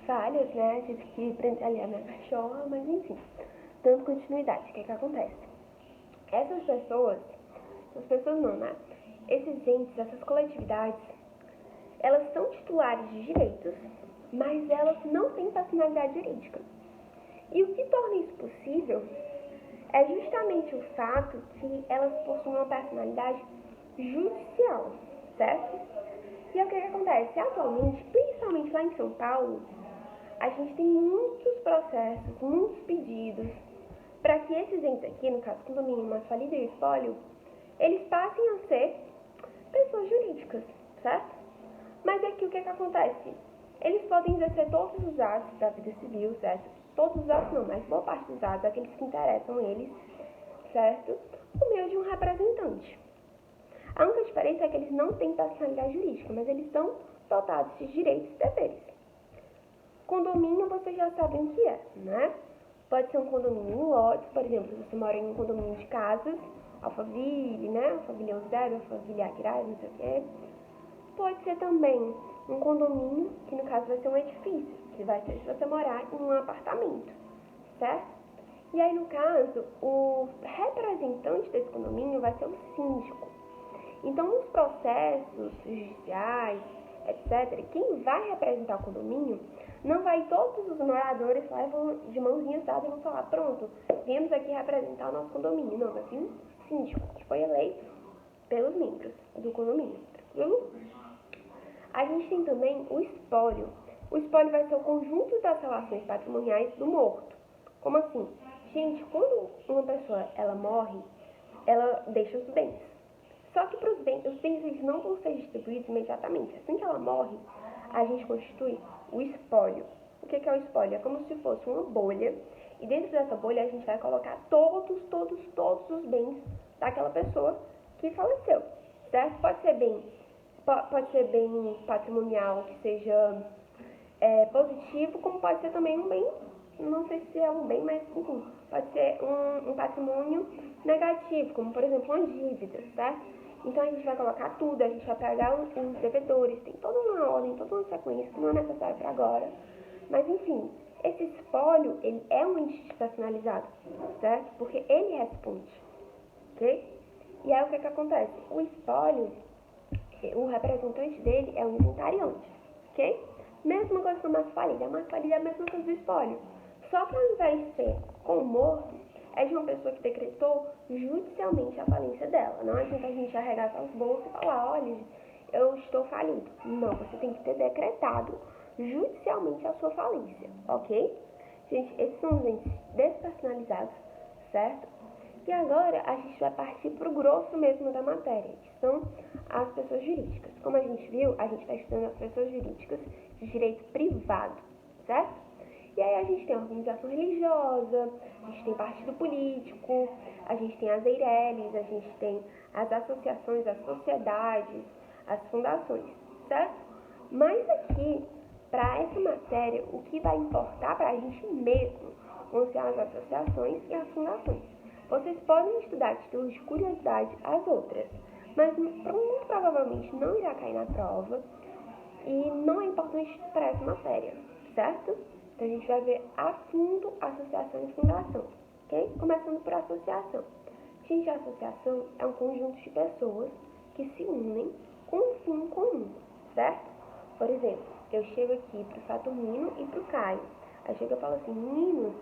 falhas, né? Tive que prender ali a minha cachorra, mas enfim, dando continuidade, o que acontece? Essas pessoas não, né? Esses entes, essas coletividades, elas são titulares de direitos, mas elas não têm personalidade jurídica. E o que torna isso possível é justamente o fato que elas possuem uma personalidade judicial, certo? E é o que acontece? Atualmente, principalmente lá em São Paulo, a gente tem muitos processos, muitos pedidos para que esses entes aqui, no caso condomínio, mas falida e espólio, eles passem a ser pessoas jurídicas, certo? Mas aqui o que acontece? Eles podem exercer todos os atos da vida civil, certo? Todos os atos não, mas boa parte dos atos, aqueles que interessam eles, certo? Por meio de um representante. A única diferença é que eles não têm personalidade jurídica, mas eles são dotados de direitos e deveres. Condomínio, vocês já sabem o que é, né? Pode ser um condomínio em lotes, por exemplo, se você mora em um condomínio de casas, Alphaville, né? Alphaville Eusébio, Alphaville Aguiar, não sei o quê. Pode ser também um condomínio, que no caso vai ser um edifício, que vai ser se você morar em um apartamento, certo? E aí, no caso, o representante desse condomínio vai ser o síndico. Então, nos processos judiciais, etc., quem vai representar o condomínio não vai todos os moradores lá de mãozinhas dadas e vão falar, pronto, viemos aqui representar o nosso condomínio. Não, vai ser um síndico que foi eleito pelos membros do condomínio, tranquilo? A gente tem também o espólio. O espólio vai ser o conjunto das relações patrimoniais do morto. Como assim? Gente, quando uma pessoa ela morre, ela deixa os bens. Só que para os bens eles não vão ser distribuídos imediatamente. Assim que ela morre, a gente constitui o espólio. O que é o espólio? É como se fosse uma bolha. E dentro dessa bolha a gente vai colocar todos os bens daquela pessoa que faleceu. Certo? Pode ser bem patrimonial, que seja positivo, como pode ser também um bem, não sei se é um bem, mas enfim, pode ser um patrimônio negativo, como por exemplo uma dívida, certo? Então a gente vai colocar tudo, a gente vai pegar os devedores, tem toda uma ordem, toda uma sequência que não é necessário para agora, mas enfim, esse espólio, ele é um ente personalizado, certo? Porque ele responde, ok? E aí o que acontece? O espólio, o representante dele é o inventariante, ok? Mesma coisa que a mais-falida. A mais-falida é a mesma coisa do espólio. Só que ao invés de ser com o morto, é de uma pessoa que decretou judicialmente a falência dela. Não adianta a gente arregaçar os bolsos e falar, olha, eu estou falido. Não, você tem que ter decretado judicialmente a sua falência, ok? Gente, esses são os entes despersonalizados, certo? E agora a gente vai partir para o grosso mesmo da matéria, que são as pessoas jurídicas. Como a gente viu, a gente está estudando as pessoas jurídicas de direito privado, certo? E aí a gente tem a organização religiosa, a gente tem partido político, a gente tem as EIRELIs, a gente tem as associações, as sociedades, as fundações, certo? Mas aqui, para essa matéria, o que vai importar para a gente mesmo vão ser as associações e as fundações. Vocês podem estudar títulos de curiosidade as outras, mas muito provavelmente não irá cair na prova e não é importante para essa matéria, certo? Então a gente vai ver a fundo associação e fundação, ok? Começando por associação. Gente, a associação é um conjunto de pessoas que se unem com um fim comum, certo? Por exemplo, eu chego aqui para o Saturnino e para o Caio. Aí chego e falo assim, meninos,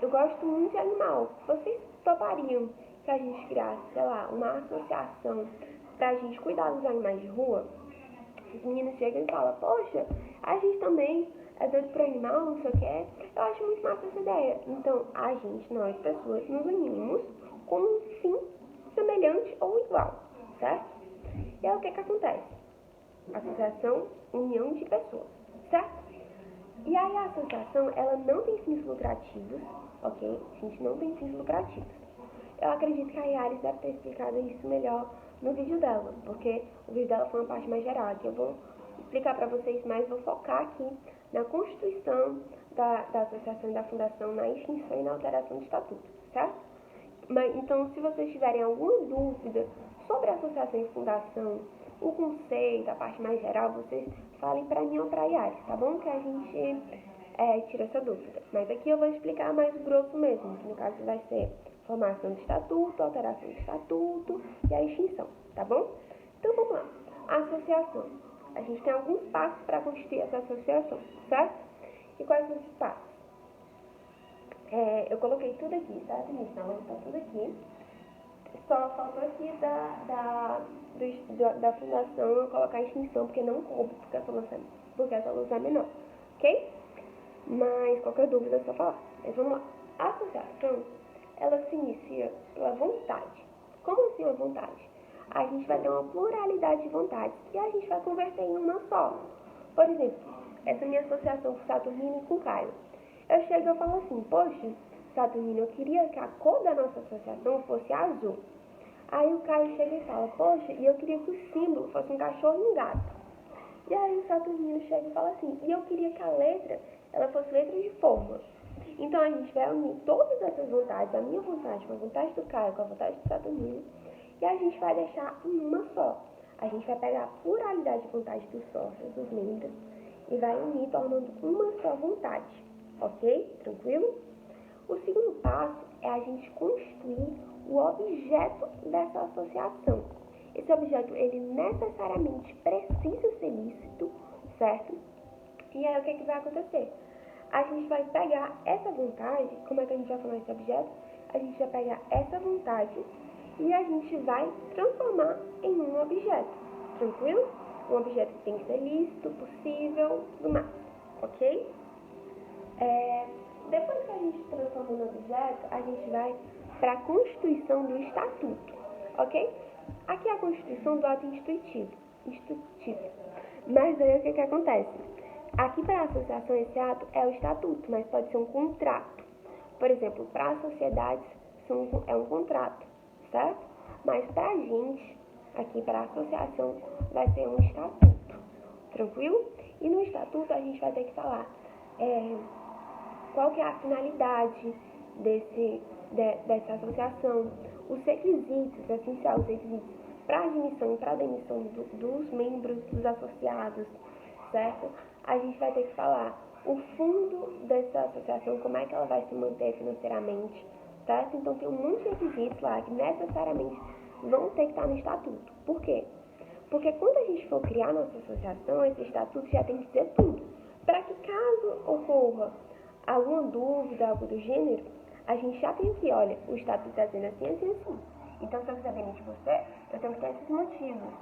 eu gosto muito de animal. Vocês topariam que a gente criasse, sei lá, uma associação para a gente cuidar dos animais de rua? Os meninos chegam e falam, poxa, a gente também é doido por animal, não sei o que. Eu acho muito massa essa ideia. Então, a gente, nós, pessoas, nos unimos com um fim semelhante ou igual, certo? E aí o que acontece? Associação, união de pessoas, certo? E aí a associação, ela não tem fins lucrativos, ok? A gente não tem fins lucrativos. Eu acredito que a Yaris deve ter explicado isso melhor no vídeo dela, porque o vídeo dela foi uma parte mais geral, que eu vou explicar para vocês mais, vou focar aqui na constituição da associação e da fundação, na extinção e na alteração do estatuto, certo? Mas, então, se vocês tiverem alguma dúvida sobre a associação e fundação, o conceito, a parte mais geral, vocês falem para mim ou para a Yari, tá bom? Que a gente tira essa dúvida. Mas aqui eu vou explicar mais grosso mesmo, que no caso vai ser formação do estatuto, alteração do estatuto e a extinção, tá bom? Então vamos lá. Associação. A gente tem alguns passos para constituir essa associação, certo? E quais são esses passos? Eu coloquei tudo aqui, certo? Então, está tudo aqui. Só faltou aqui da fundação eu colocar a extinção, porque não coube, porque essa luz é menor, ok? Mas qualquer dúvida é só falar. Mas vamos lá. A associação, ela se inicia pela vontade. Como assim a vontade? A gente vai ter uma pluralidade de vontades e a gente vai converter em uma só. Por exemplo, essa minha associação com Saturnino e com Caio. Eu chego e falo assim, poxa, Saturnino, eu queria que a cor da nossa associação fosse azul. Aí o Caio chega e fala, poxa, e eu queria que o símbolo fosse um cachorro e um gato. E aí o Saturnino chega e fala assim, e eu queria que a letra, ela fosse letra de forma. Então a gente vai unir todas essas vontades, a minha vontade com a vontade do Caio, com a vontade do Saturnino, e a gente vai deixar em uma só. A gente vai pegar a pluralidade de vontade dos sócios, dos membros, e vai unir, tornando uma só vontade. Ok? Tranquilo? O segundo passo é a gente construir o objeto dessa associação. Esse objeto, ele necessariamente precisa ser lícito, certo? E aí, o que vai acontecer? A gente vai pegar essa vontade, como é que a gente vai formar esse objeto? A gente vai pegar essa vontade e a gente vai transformar em um objeto, tranquilo? Um objeto que tem que ser lícito, possível, tudo mais, ok? Depois que a gente transforma no objeto, a gente vai para a constituição do estatuto, ok? Aqui é a constituição do ato institutivo. Mas aí o que acontece? Aqui para a associação esse ato é o estatuto, mas pode ser um contrato. Por exemplo, para as sociedades é um contrato, certo? Mas para a gente, aqui para a associação, vai ser um estatuto, tranquilo? E no estatuto a gente vai ter que falar qual que é a finalidade dessa associação, os requisitos, essenciais, os requisitos para admissão e para demissão dos membros, dos associados, certo? A gente vai ter que falar o fundo dessa associação, como é que ela vai se manter financeiramente, certo? Então tem um monte de requisitos lá que necessariamente vão ter que estar no estatuto. Por quê? Porque quando a gente for criar nossa associação, esse estatuto já tem que dizer tudo. Para que caso ocorra alguma dúvida, algo do gênero, a gente já tem aqui, olha, o estatuto está dizendo assim, assim, assim. Então, se eu quiser demitir você, eu tenho que ter esses motivos,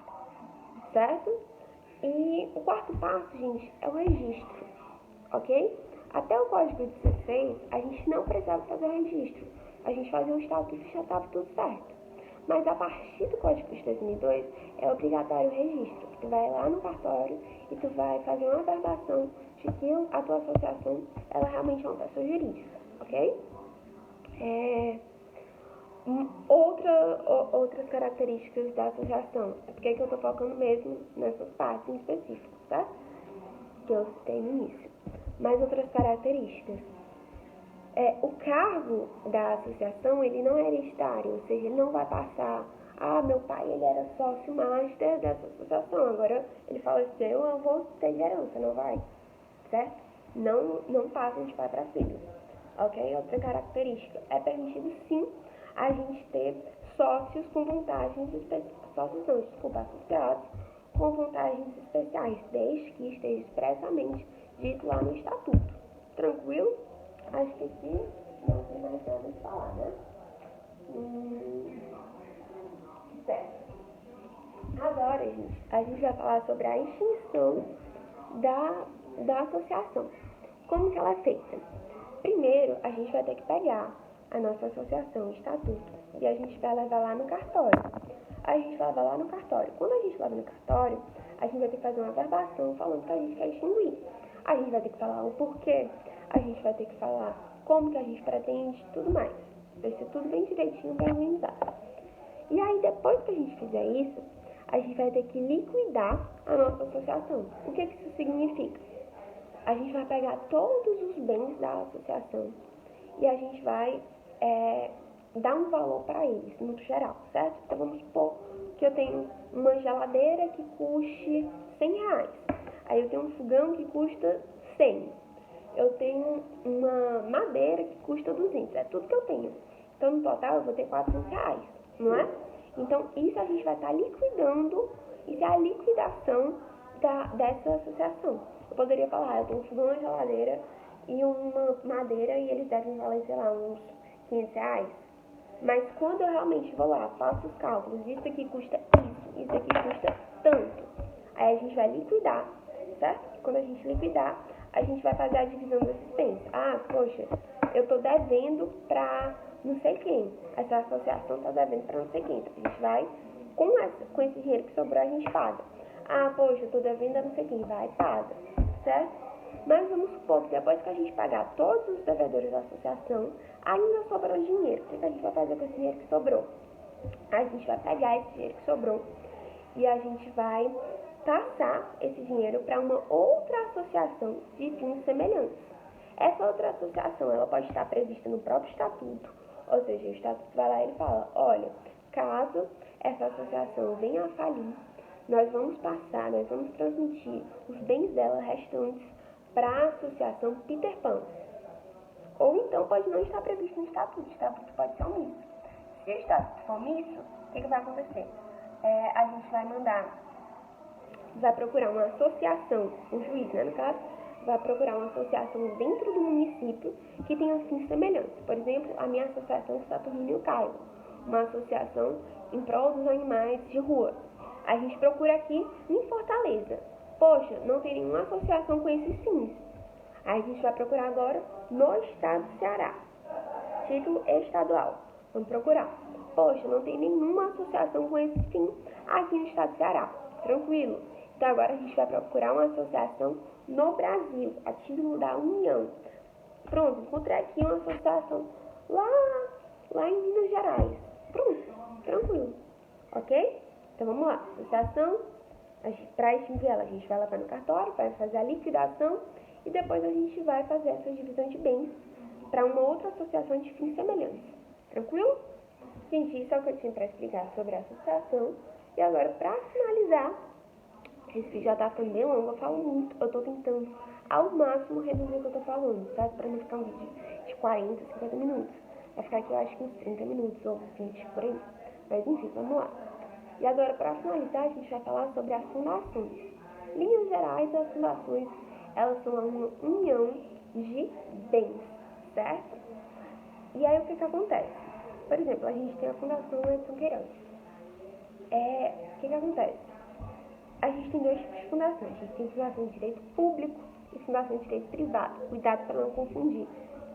certo? E o quarto passo, gente, é o registro, ok? Até o Código de 16, a gente não precisava fazer o registro. A gente fazia o estatuto e já estava tudo certo. Mas a partir do Código de 2002, é obrigatório o registro. Tu vai lá no cartório e tu vai fazer uma averbação de que a tua associação, ela realmente é uma pessoa jurídica, ok? Outras características da associação. É porque eu estou focando mesmo nessas partes em específico, tá? Que eu citei no início. Mas outras características. O cargo da associação, ele não é hereditário, ou seja, ele não vai passar, meu pai, ele era sócio master dessa associação, agora ele faleceu, eu vou ter herança, não vai, certo? Não passa de pai para filho, ok? Outra característica, é permitido sim a gente ter sócios com vantagens associados com vantagens especiais, desde que esteja expressamente dito lá no estatuto, tranquilo? Acho que aqui não tem mais nada a falar, né? Certo. Agora, gente, a gente vai falar sobre a extinção da associação. Como que ela é feita? Primeiro, a gente vai ter que pegar a nossa associação, o estatuto, e a gente vai levar lá no cartório. A gente vai levar lá no cartório. Quando a gente leva no cartório, a gente vai ter que fazer uma averbação falando que a gente quer extinguir. A gente vai ter que falar o porquê. A gente vai ter que falar como que a gente pretende, tudo mais. Vai ser tudo bem direitinho, bem organizado. E aí, depois que a gente fizer isso, a gente vai ter que liquidar a nossa associação. O que isso significa? A gente vai pegar todos os bens da associação e a gente vai dar um valor para eles, no geral, certo? Então, vamos supor que eu tenho uma geladeira que custe R$100. Aí eu tenho um fogão que custa 100. Eu tenho uma madeira que custa 200. É tudo que eu tenho. Então, no total, eu vou ter R$ 400, não é? Então, isso a gente vai estar liquidando. Isso é a liquidação dessa associação. Eu poderia falar, eu tenho um fogão, uma geladeira e uma madeira e eles devem valer, sei lá, uns R$ 500. Mas quando eu realmente vou lá, faço os cálculos, isso aqui custa isso aqui custa tanto. Aí a gente vai liquidar, certo? E quando a gente liquidar, a gente vai fazer a divisão desses bens. Ah, poxa, eu tô devendo pra não sei quem. Essa associação tá devendo pra não sei quem. Então, a gente vai, com esse dinheiro que sobrou, a gente paga. Ah, poxa, eu tô devendo a não sei quem. Vai, paga, certo? Mas vamos supor que depois que a gente pagar todos os devedores da associação, ainda sobrou dinheiro. O que a gente vai fazer com esse dinheiro que sobrou? A gente vai pegar esse dinheiro que sobrou e a gente vai passar esse dinheiro para uma outra associação de fins semelhantes. Essa outra associação, ela pode estar prevista no próprio estatuto, ou seja, o estatuto vai lá e ele fala, olha, caso essa associação venha a falir, nós vamos transmitir os bens dela restantes para a associação Peter Pan. Ou então pode não estar previsto no estatuto, o estatuto pode ser omisso. Se o estatuto for omisso, o que vai acontecer? A gente vai procurar uma associação, um juiz, né, no caso, vai procurar uma associação dentro do município que tenha fins semelhantes. Por exemplo, a minha associação Saturnino Caio, uma associação em prol dos animais de rua. A gente procura aqui em Fortaleza. Poxa, não tem nenhuma associação com esses fins. Aí a gente vai procurar agora no estado do Ceará. Título estadual. Vamos procurar. Poxa, não tem nenhuma associação com esse fim aqui no estado do Ceará. Tranquilo. Então agora a gente vai procurar uma associação no Brasil, a título da União. Pronto, encontrei aqui uma associação lá em Minas Gerais. Pronto, tranquilo. Ok? Então vamos lá. Associação, para extinguir ela, a gente vai lá no cartório, vai fazer a liquidação e depois a gente vai fazer essa divisão de bens para uma outra associação de fins semelhantes. Tranquilo? Gente, isso é o que eu tinha para explicar sobre a associação. E agora, para finalizar, esse vídeo já tá ficando bem longo, eu falo muito, eu tô tentando ao máximo reduzir o que eu tô falando, certo? Para não ficar um vídeo de 40, 50 minutos. Vai ficar aqui, eu acho que uns 30 minutos ou 20 por aí. Mas enfim, vamos lá. E agora, para finalizar, a gente vai falar sobre as fundações. Em linhas gerais, as fundações, elas são uma união de bens, certo? E aí, o que acontece? Por exemplo, a gente tem a Fundação Edson Queiroz. O que acontece? A gente tem dois tipos de fundações. A gente tem fundação de direito público e fundação de direito privado. Cuidado para não confundir.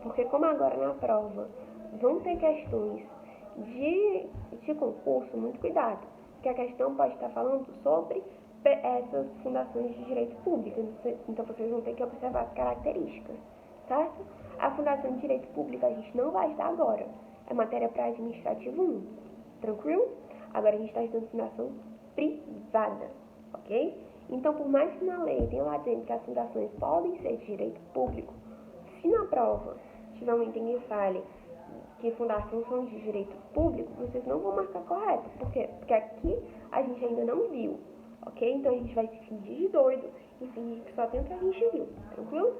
Porque como agora na prova vão ter questões de concurso, muito cuidado. Porque a questão pode estar falando sobre essas fundações de direito público. Então vocês vão ter que observar as características, certo? A fundação de direito público a gente não vai estudar agora. É matéria para administrativo 1. Tranquilo? Agora a gente está estudando fundação privada, ok? Então, por mais que na lei tenha lá dizendo que as fundações podem ser de direito público, se na prova tiver um item que fale que fundações são de direito público, vocês não vão marcar correto. Por quê? Porque aqui a gente ainda não viu, ok? Então a gente vai se fingir de doido e fingir que só tem o que a gente viu, tranquilo?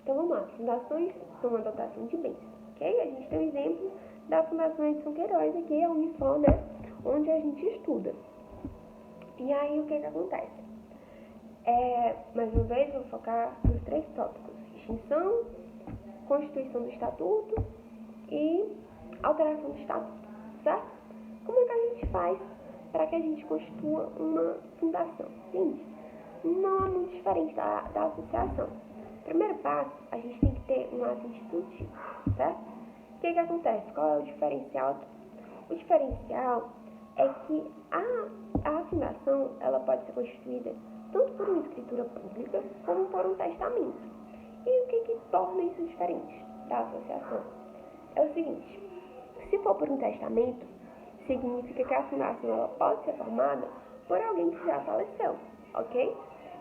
Então vamos lá, fundações são uma dotação de bens, ok? A gente tem um exemplo da Fundação Edson Queiroz aqui, a Unifor, né? Onde a gente estuda. E aí o que acontece? Mais uma vez, vou focar nos 3 tópicos: extinção, constituição do estatuto e alteração do estatuto, certo? Como é que a gente faz para que a gente constitua uma fundação? Gente, não é muito diferente da associação. Primeiro passo, a gente tem que ter um ato institutivo, certo? O que acontece? Qual é o diferencial? O diferencial é que a fundação ela pode ser constituída tanto por uma escritura pública como por um testamento. E o que torna isso diferente da associação? É o seguinte: se for por um testamento, significa que a fundação ela pode ser formada por alguém que já faleceu, ok?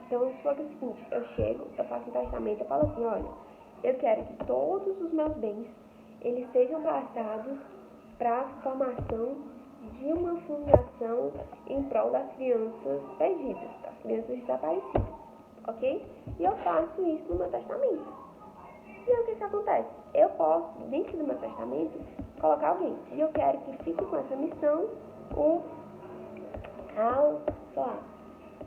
Então, se for o seguinte, eu chego, eu faço um testamento, eu falo assim, olha, eu quero que todos os meus bens, eles sejam passados para a formação de uma fundação em prol das crianças perdidas, das crianças desaparecidas, ok? E eu faço isso no meu testamento. E aí o que acontece? Eu posso, dentro do meu testamento, colocar alguém. E eu quero que fique com essa missão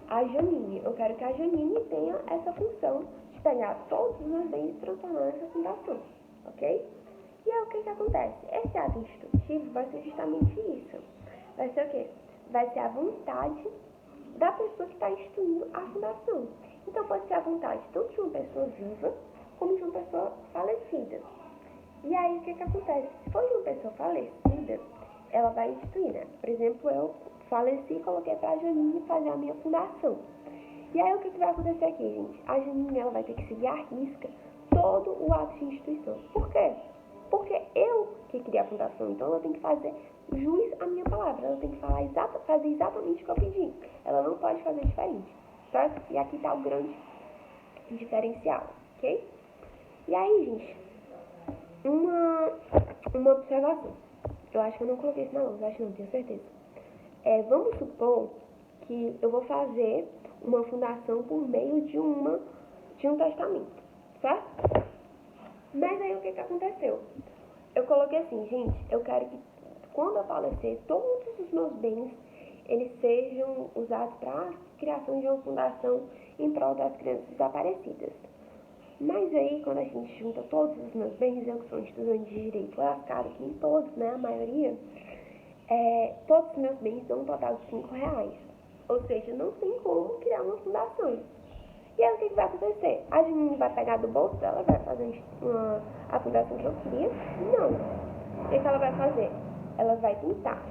a Janine. Eu quero que a Janine tenha essa função de pegar todos os meus bens e transformar nessa fundação, ok? E aí o que acontece? Esse ato institutivo vai ser justamente isso. Vai ser o quê? Vai ser a vontade da pessoa que está instituindo a fundação. Então pode ser a vontade tanto de uma pessoa viva como de uma pessoa falecida. E aí o que acontece? Se for de uma pessoa falecida, ela vai instituir, né? Por exemplo, eu faleci e coloquei para a Janine fazer a minha fundação. E aí o que vai acontecer aqui, gente? A Janine, ela vai ter que seguir à risca todo o ato de instituição. Por quê? Porque eu que criei a fundação, então ela tem que fazer jus à minha palavra. Ela tem que fazer exatamente o que eu pedi. Ela não pode fazer diferente, certo? E aqui está o grande diferencial, ok? E aí, gente, uma observação. Eu acho que eu não coloquei isso na lousa, acho que não, tenho certeza. Vamos supor que eu vou fazer uma fundação por meio de um testamento, certo? Mas aí o que aconteceu? Eu coloquei assim, gente, eu quero que quando eu falecer, todos os meus bens, eles sejam usados para a criação de uma fundação em prol das crianças desaparecidas. Mas aí, quando a gente junta todos os meus bens, eu que sou um estudante de direito lascado aqui em todos, né, a maioria, todos os meus bens dão um total de R$5. Ou seja, não tem como criar uma fundação. E aí o que vai acontecer? A Janine vai pegar do bolso dela, vai fazer a fundação que eu queria? Não. O que ela vai fazer? Ela vai tentar.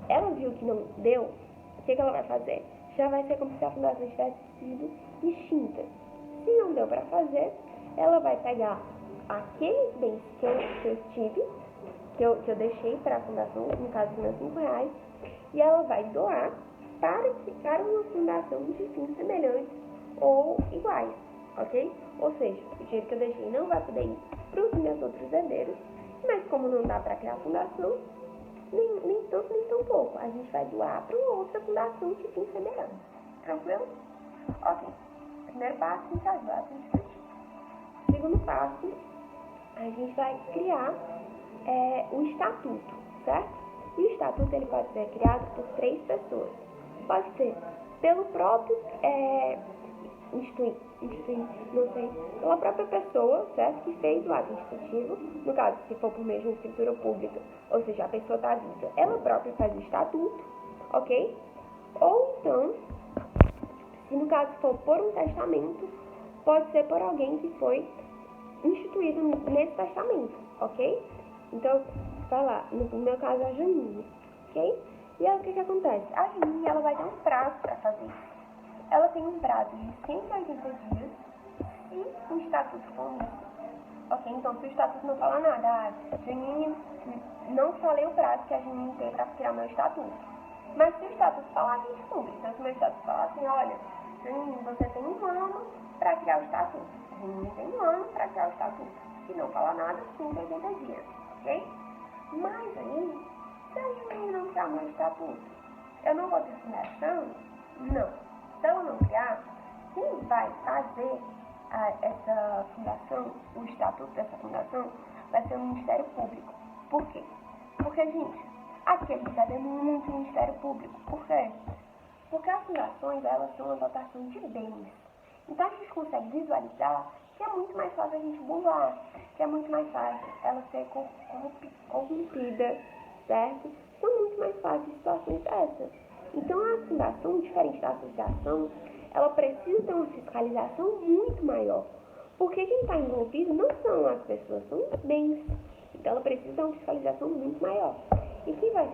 Ela viu que não deu, o que ela vai fazer? Já vai ser como se a fundação tivesse sido extinta. Se não deu para fazer, ela vai pegar aqueles bens que eu tive, que eu deixei para a fundação, no caso dos meus R$5, e ela vai doar para uma fundação de fins semelhantes ou iguais, ok? Ou seja, o dinheiro que eu deixei não vai poder ir para os meus outros herdeiros, mas como não dá para criar a fundação, nem tanto nem tão pouco, a gente vai doar para uma outra fundação de fins semelhantes. Tranquilo? Ok. Primeiro passo, a gente faz o ato institutivo. Segundo passo, a gente vai criar o estatuto, certo? E o estatuto ele pode ser criado por 3 pessoas. Pode ser pelo próprio pela própria pessoa, certo? Que fez o ato institutivo. No caso, se for por meio de uma escritura pública, ou seja, a pessoa está viva, ela própria faz o estatuto, ok? Ou então, se no caso for por um testamento, pode ser por alguém que foi instituído nesse testamento, ok? Então, vai lá, no meu caso a Janine, ok? E aí o que acontece? A Janine, ela vai ter um prazo para fazer isso. Ela tem um prazo de 180 dias se o estatuto for omisso, ok? Então, se o estatuto não fala nada, Janine, não falei o prazo que a Janine tem para criar meu estatuto. Mas se o estatuto falar, a gente cumpre. Então, se o meu estatuto falar assim, olha, Janine, você tem 1 ano para criar o estatuto. Janine tem 1 ano para criar o estatuto. Se não falar nada, 180 dias, ok? Mas aí, se a Janine não criar o meu estatuto, eu não vou ter fundação? Não. Se ela não criar, quem vai fazer essa fundação, o estatuto dessa fundação, vai ser o Ministério Público. Por quê? Porque, gente, aqui a gente está vendo muito Ministério Público. Por quê? Porque as fundações, elas são uma dotação de bens. Então a gente consegue visualizar que é muito mais fácil a gente burlar, que é muito mais fácil ela ser corrompida, certo? São muito mais fáceis situações essas. Então a fundação, diferente da associação, ela precisa ter uma fiscalização muito maior. Porque quem está envolvido não são as pessoas, são os bens. Então ela precisa ter uma fiscalização muito maior. E quem vai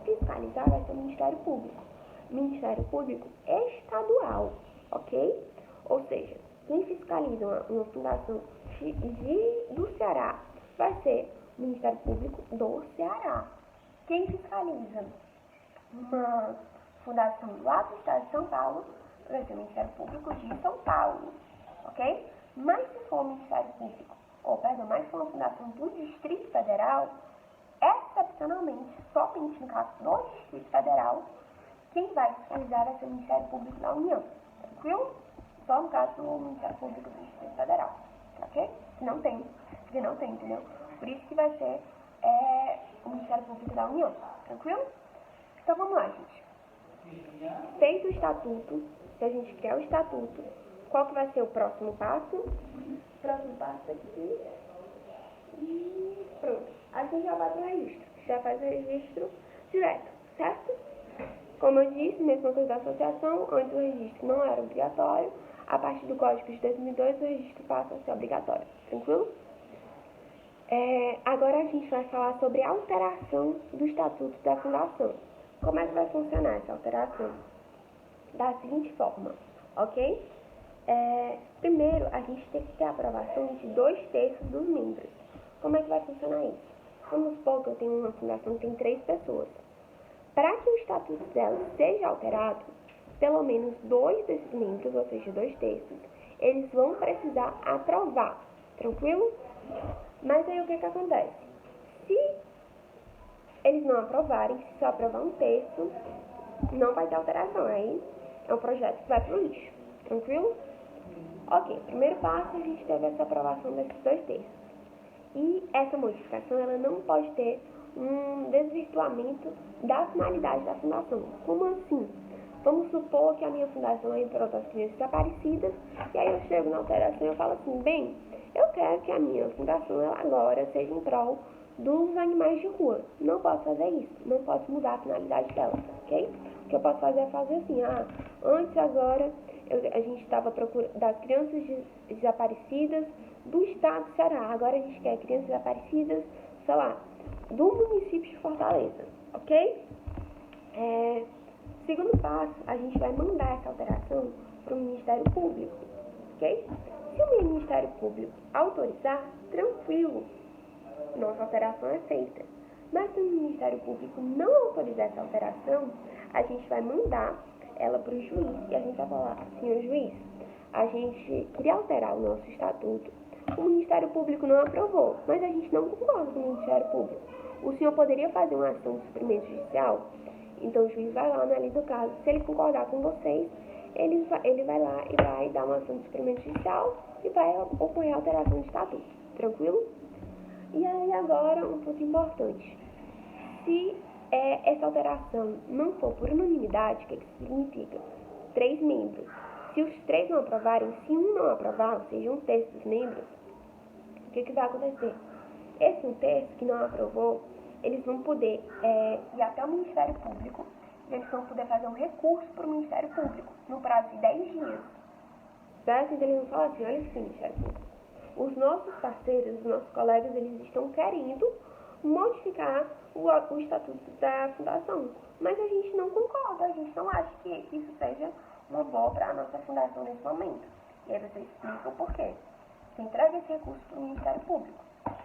fiscalizar vai ser o Ministério Público. Ministério Público estadual, ok? Ou seja, quem fiscaliza uma fundação do Ceará vai ser o Ministério Público do Ceará. Quem fiscaliza uma fundação lá do estado de São Paulo vai ser o Ministério Público de São Paulo, ok? Mas se for o Ministério Público, mas se for uma fundação do Distrito Federal, excepcionalmente, somente no caso do Distrito Federal, quem vai fiscalizar vai ser o Ministério Público da União, tranquilo? Só no caso do Ministério Público do Distrito Federal, ok? Que não tem, entendeu? Por isso que vai ser o Ministério Público da União, tranquilo? Então vamos lá, gente. Feito o estatuto, se a gente criar o estatuto, qual que vai ser o próximo passo? O próximo passo aqui. E pronto. A gente já vai para o registro. Já faz o registro direto, certo? Como eu disse, mesma coisa da associação, antes o registro não era obrigatório. A partir do Código de 2002, o registro passa a ser obrigatório. Tranquilo? Agora a gente vai falar sobre a alteração do Estatuto da Fundação. Como é que vai funcionar essa alteração? Da seguinte forma, ok? Primeiro, a gente tem que ter a aprovação de 2/3 dos membros. Como é que vai funcionar isso? Vamos supor que eu tenho uma fundação que tem 3 pessoas. Para que o estatuto dela seja alterado, pelo menos 2 desses membros, ou seja, 2/3, eles vão precisar aprovar. Tranquilo? Mas aí o que acontece? Se eles não aprovarem, se só aprovar 1/3, não vai ter alteração. Aí é um projeto que vai para o lixo. Tranquilo? Ok, primeiro passo, a gente teve essa aprovação desses 2/3. E essa modificação, ela não pode ter um desvirtuamento da finalidade da fundação. Como assim? Vamos supor que a minha fundação é em prol das crianças desaparecidas, e aí eu chego na alteração e eu falo assim, bem, eu quero que a minha fundação ela agora seja em prol dos animais de rua. Não posso fazer isso, não posso mudar a finalidade dela, ok? O que eu posso fazer é fazer assim, antes agora a gente estava procurando das crianças desaparecidas do estado do Ceará, agora a gente quer crianças desaparecidas, sei lá, do município de Fortaleza, ok? Segundo passo, a gente vai mandar essa alteração para o Ministério Público, ok? Se o Ministério Público autorizar, tranquilo, nossa alteração é feita. Mas se o Ministério Público não autorizar essa alteração, a gente vai mandar ela para o juiz e a gente vai falar, senhor juiz, a gente queria alterar o nosso estatuto, o Ministério Público não aprovou, mas a gente não concorda com o Ministério Público. O senhor poderia fazer uma ação de suprimento judicial? Então o juiz vai lá, analisa o caso. Se ele concordar com vocês, ele vai lá e vai dar uma ação de suprimento judicial e vai ocorrer alteração de estatuto. Tranquilo? E aí agora um ponto importante. Se essa alteração não for por unanimidade, o que isso significa? 3 membros. Se os 3 não aprovarem, se um não aprovar, ou seja, 1/3 dos membros, o que vai acontecer? Esse 1/3 que não aprovou, eles vão poder ir até o Ministério Público, e eles vão poder fazer um recurso para o Ministério Público, no prazo de 10 dias. Certo? Então eles vão falar assim, olha assim, Ministério Público, os nossos parceiros, os nossos colegas, eles estão querendo modificar o estatuto da fundação, mas a gente não concorda, a gente não acha que isso seja uma boa para a nossa fundação nesse momento. E aí você explica o porquê. Você entrega esse recurso para o Ministério Público.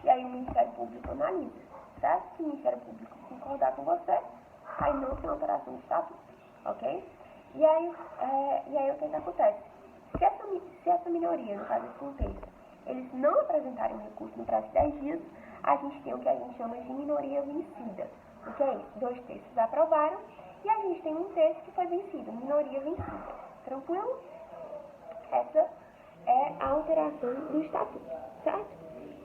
E aí o Ministério Público analisa, certo? Se o Ministério Público concordar com você, aí não tem alteração de estatuto, ok? E aí o que acontece? Se essa minoria, no caso esse 1/3, eles não apresentarem um recurso no prazo de 10 dias, a gente tem o que a gente chama de minoria vencida. O que é isso? 2/3 aprovaram e a gente tem 1/3 que foi vencido, minoria vencida. Tranquilo? Essa é a alteração do estatuto, certo?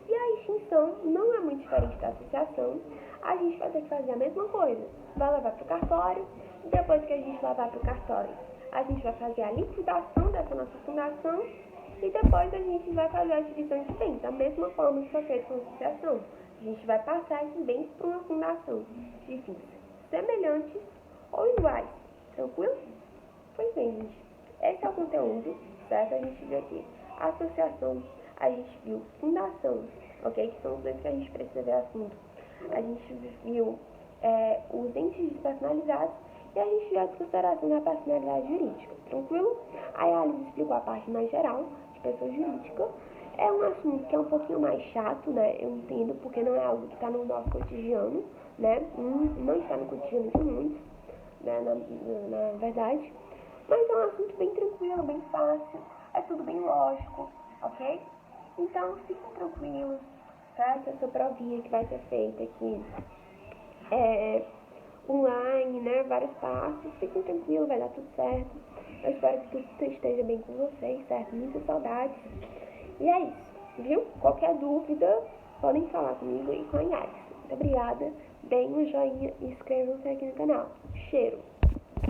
E a extinção não é muito diferente da associação. A gente vai ter que fazer a mesma coisa. Vai levar para o cartório. Depois que a gente levar para o cartório, a gente vai fazer a liquidação dessa nossa fundação. E depois a gente vai fazer a divisão de bens. Da mesma forma que foi feito com a associação. A gente vai passar esses bens para uma fundação de fins semelhantes ou iguais. Tranquilo? Pois bem, gente. Esse é o conteúdo, certo? A gente viu aqui associação, a gente viu fundação, ok? Que são os dois que a gente precisa ver assunto. A gente viu os entes despersonalizados e a gente viu a desconsideração da personalidade jurídica, tranquilo? Aí a Alice explicou a parte mais geral de pessoa jurídica. É um assunto que é um pouquinho mais chato, né? Eu entendo, porque não é algo que está no nosso cotidiano, né? Não está no cotidiano de muitos, né? Na verdade. Mas é um assunto bem tranquilo, bem fácil, é tudo bem lógico, ok? Então, fiquem tranquilos, certo? Essa provinha que vai ser feita aqui online, né? Vários passos, fiquem tranquilos, vai dar tudo certo. Eu espero que tudo esteja bem com vocês, certo? Muitas saudades. E é isso, viu? Qualquer dúvida, podem falar comigo e com a Yaris. Muito obrigada. Deem um joinha e inscrevam-se aqui no canal. Cheiro!